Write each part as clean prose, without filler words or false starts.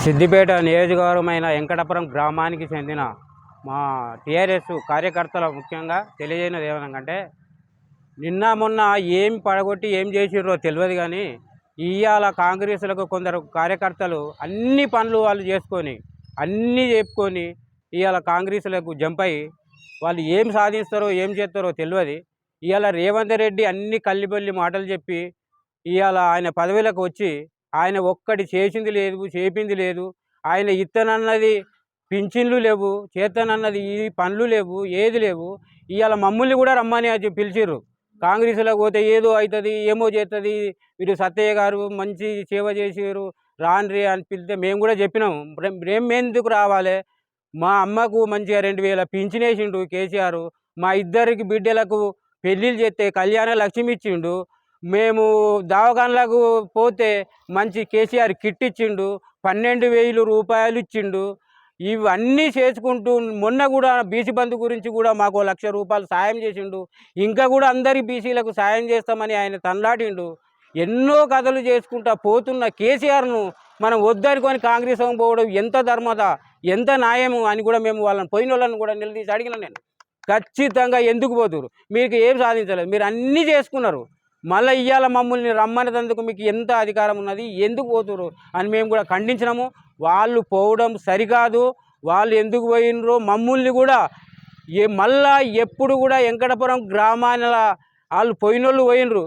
సిద్దిపేట నియోజకవర్గమైన వెంకటపురం గ్రామానికి చెందిన మా టీఆర్ఎస్ కార్యకర్తలు ముఖ్యంగా తెలియజేయనది ఏమనకంటే నిన్న మొన్న ఏం పడగొట్టి ఏం చేసిర్రో తెలియదు కానీ ఇవాళ కాంగ్రెస్లకు కొందరు కార్యకర్తలు అన్ని పనులు వాళ్ళు చేసుకొని అన్నీ చెప్పుకొని ఇవాళ కాంగ్రెస్లకు జంప్ అయ్యి వాళ్ళు ఏం సాధిస్తారో ఏం చేస్తారో తెలియదు. ఇవాళ రేవంత్ రెడ్డి అన్ని కల్లిబల్లి మాటలు చెప్పి ఇవాళ ఆయన పదవులకు వచ్చి ఆయన ఒక్కటి చేసింది లేదు, చేపింది లేదు. ఆయన ఇత్తనన్నది పింఛన్లు లేవు, చేతనన్నది ఈ పనులు లేవు, ఏది లేవు. ఇవాళ మమ్మల్ని కూడా రమ్మని పిలిచిర్రు. కాంగ్రెస్లోకి పోతే ఏదో అవుతుంది, ఏమో చేస్తుంది, వీరు సత్తయ్య గారు మంచి సేవ చేసారు రాన్రి అని పిలిస్తే మేము కూడా చెప్పినాము. మేము ఎందుకు రావాలి? మా అమ్మకు మంచిగా 2000 పింఛన్ వేసిండు కేసీఆర్. మా ఇద్దరికి బిడ్డలకు పెళ్ళిళ్ళు చేస్తే కళ్యాణ లక్ష్మి ఇచ్చిండు. మేము దవాఖానలకు పోతే మంచి కేసీఆర్ కిట్ ఇచ్చిండు, 12,000 రూపాయలు ఇచ్చిండు. ఇవన్నీ చేసుకుంటూ మొన్న కూడా బీసీ బంధు గురించి కూడా మాకు 1,00,000 రూపాయలు సాయం చేసిండు. ఇంకా కూడా అందరి బీసీలకు సాయం చేస్తామని ఆయన తనలాడిండు. ఎన్నో కథలు చేసుకుంటా పోతున్న కేసీఆర్ను మనం వద్దనుకొని కాంగ్రెస్ పోవడం ఎంత ధర్మత, ఎంత న్యాయము అని కూడా మేము వాళ్ళని పోయిన వాళ్ళని కూడా నిలదీసి అడిగిన. నేను ఖచ్చితంగా ఎందుకు పోతురు? మీకు ఏం సాధించలేదు, మీరు అన్నీ చేసుకున్నారు. మళ్ళీ ఇవాళ మమ్మల్ని రమ్మనేందుకు మీకు ఎంత అధికారం ఉన్నది, ఎందుకు పోతురు అని మేము కూడా ఖండించినాము. వాళ్ళు పోవడం సరికాదు. వాళ్ళు ఎందుకు పోయినరో మమ్మల్ని కూడా మళ్ళా ఎప్పుడు కూడా వెంకటపురం గ్రామాల వాళ్ళు పోయినోళ్ళు పోయినరు.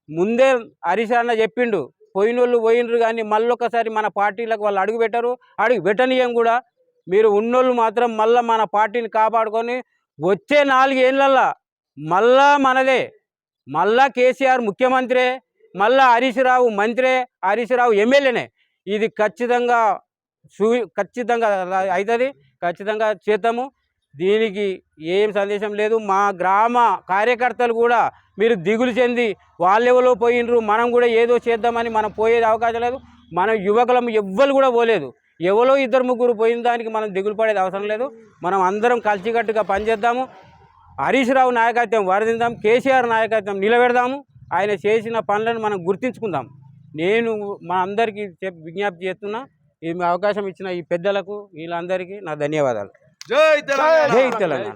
ముందే హరీష్ అన్న చెప్పిండు, పోయినోళ్ళు పోయినరు కానీ మళ్ళొకసారి మన పార్టీలకు వాళ్ళు అడుగు పెట్టరు, అడుగు పెట్టనీయం కూడా. మీరు ఉన్నోళ్ళు మాత్రం మళ్ళీ మన పార్టీని కాపాడుకొని వచ్చే 4 ఏళ్ళల్లో మళ్ళా మనదే, మళ్ళా కేసీఆర్ ముఖ్యమంత్రి, మళ్ళా హరీష్ రావు మంత్రి, హరీష్ రావు ఎమ్మెల్యేనే. ఇది ఖచ్చితంగా అవుతుంది, ఖచ్చితంగా చేద్దాము. దీనికి ఏం సందేశం లేదు. మా గ్రామ కార్యకర్తలు కూడా మీరు దిగులు చెంది వాళ్ళెవరో పోయినరు, మనం కూడా ఏదో చేద్దామని మనం పోయేది అవకాశం లేదు. మన యువకులం ఎవ్వరు కూడా పోలేదు. ఎవరో 2-3 పోయిన దానికి మనం దిగులు పడేది అవసరం లేదు. మనం అందరం కలిసికట్టుగా పనిచేద్దాము. హరీష్ రావు నాయకత్వం వరదిద్దాం, కేసీఆర్ నాయకత్వం నిలబెడదాము. ఆయన చేసిన పనులను మనం గుర్తించుకుందాం. నేను మా అందరికీ విజ్ఞప్తి చేస్తున్నా. ఈ అవకాశం ఇచ్చిన ఈ పెద్దలకు వీళ్ళందరికీ నా ధన్యవాదాలు. జై తెలంగాణ.